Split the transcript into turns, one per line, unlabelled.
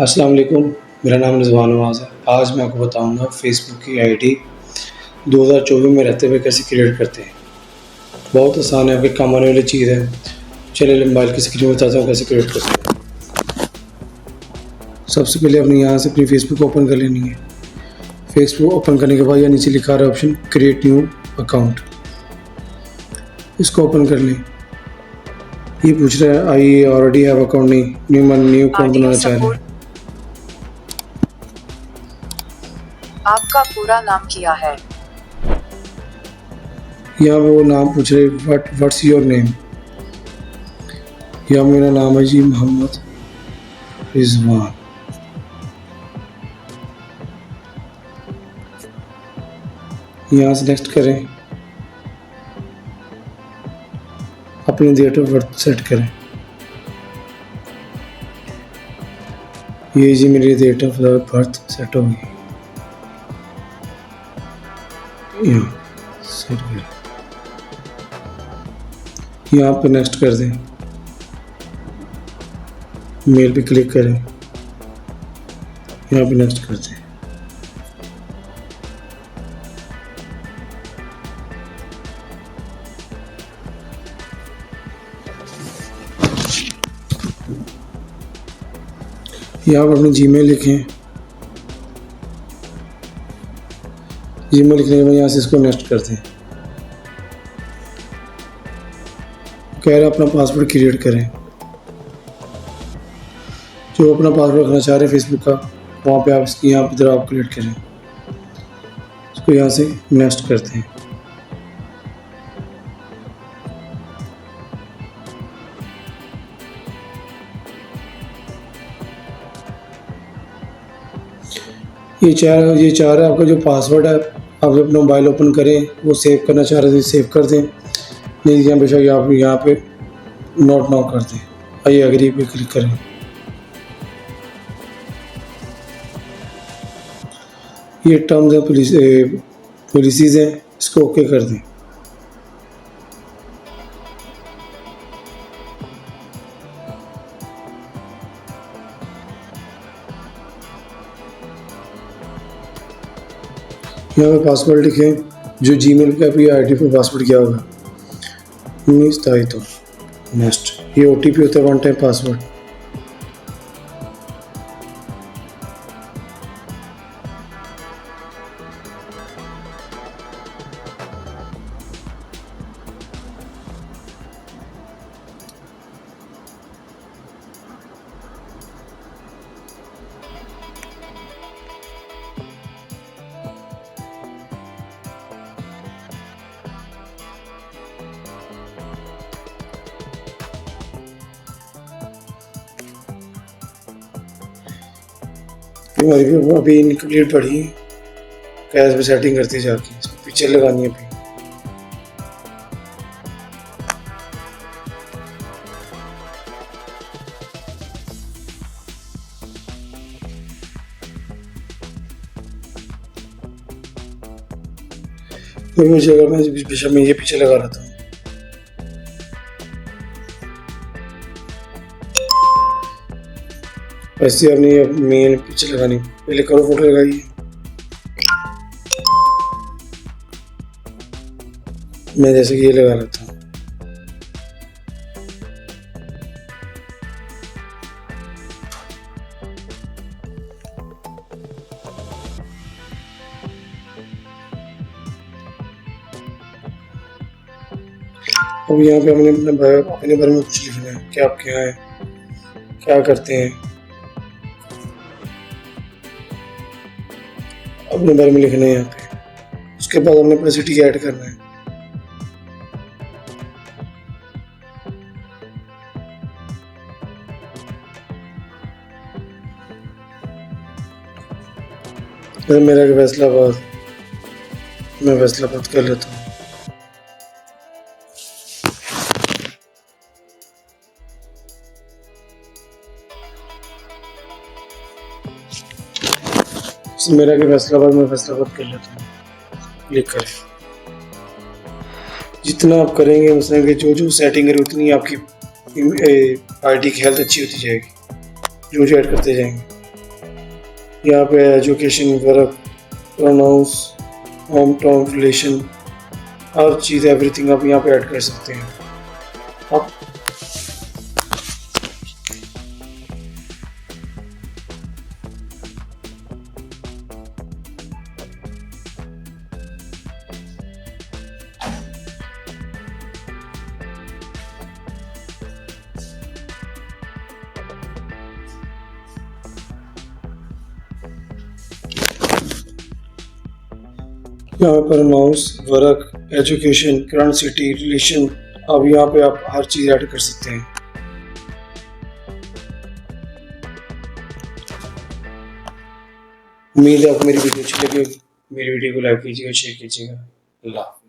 अस्सलाम वालेकुम। मेरा नाम रिज़वान नवाज़ है। आज मैं आपको बताऊंगा फ़ेसबुक की आईडी 2024 में रहते हुए कैसे क्रिएट करते हैं। बहुत आसान है, आपके काम आने वाली चीज़ है। चलिए मोबाइल की स्क्रीन में बताता हूँ कैसे क्रिएट करते हैं। सबसे पहले अपने यहाँ से अपनी फ़ेसबुक ओपन कर लेनी है। फ़ेसबुक ओपन करने के बाद यहाँ नीचे लिखा रहा है ऑप्शन क्रिएट न्यू अकाउंट, इसको ओपन कर लें। ये पूछ रहा है आई ऑलरेडी हैव अकाउंट, नहीं न्यू अकाउंट बनाना चाह रहे हैं।
आपका पूरा नाम क्या है?
यहाँ वो नाम पूछ रहे व्हाट्स योर नेम। या मेरा नाम है जी मोहम्मद रिजवान। यहाँ से नेक्स्ट करें, अपनी डेट ऑफ बर्थ सेट करें। ये जी मेरी डेट ऑफ बर्थ सेट हो गई, यहाँ सेट करें। यहाँ पे नेक्स्ट कर दें, मेल पे क्लिक करें, यहाँ पे नेक्स्ट कर दें। यहाँ पर अपनी जीमेल लिखें। जीमेल लिखने के बाद यहाँ से इसको नेक्स्ट कर दें। कह रहे अपना पासवर्ड क्रिएट करें। जो अपना पासवर्ड रखना चाह रहे हैं फेसबुक का, वहाँ पे आप इसकी यहाँ पर आप क्रिएट करें। इसको यहाँ से नेक्स्ट करते हैं। ये चाह रहा है आपका जो पासवर्ड है, आप जब अपना मोबाइल ओपन करें वो सेव करना चाह रहे थे, सेव कर दें। नहीं यहाँ बेशक आप यहाँ पे नोट नाउ कर दें। आइए एग्री पे क्लिक करें। ये टर्म्स एंड पॉलिसीज़ हैं, इसको ओके कर दें। यहाँ पे पासवर्ड लिखें जो जीमेल पे आपकी आईडी पे पासवर्ड किया होगा। 19 तारीख तो नेक्स्ट। ये ओटीपी होता है वन टाइम पासवर्ड। हमारी भी अभी इनकम्प्लीट पड़ी है। कैश में सेटिंग करते जाके इसको पिक्चर लगानी है। अभी मुझे अगर मैं बेशक मैं ये पीछे लगा रहा था। ऐसे अपनी मेन पिक्चर लगानी, पहले करो फोटो लगाइए। मैं जैसे कि ये लगा लेता हूँ। अब यहाँ पे हमने अपने बारे में कुछ लिखना है कि आप क्या हैं, क्या करते हैं, अपने बारे में लिखना है यहाँ पे। उसके बाद हमने अपना सिटी ऐड करना है। मेरा फैसलाबाद, मैं फैसलाबाद कर लेता हूँ। मेरा के फैसलाबाद, मैं फैसलाबाद कर लेता हूँ। क्लिक करें। जितना आप करेंगे उसमें कि जो सेटिंग करें उतनी आपकी आईडी की हेल्थ अच्छी होती जाएगी। जो ऐड करते जाएंगे। यहाँ पे education, work, pronounce, home town relation, हर चीज़ एवरीथिंग आप यहाँ पे ऐड कर सकते हैं। आप यहाँ पर nouns, work, education, current city, relation, अब यहाँ पे आप हर चीज़ ऐड कर सकते हैं। उम्मीद है आपको मेरी वीडियो अच्छी लगी होगी। मेरी वीडियो को लाइक कीजिएगा, शेयर कीजिएगा। अल्लाह।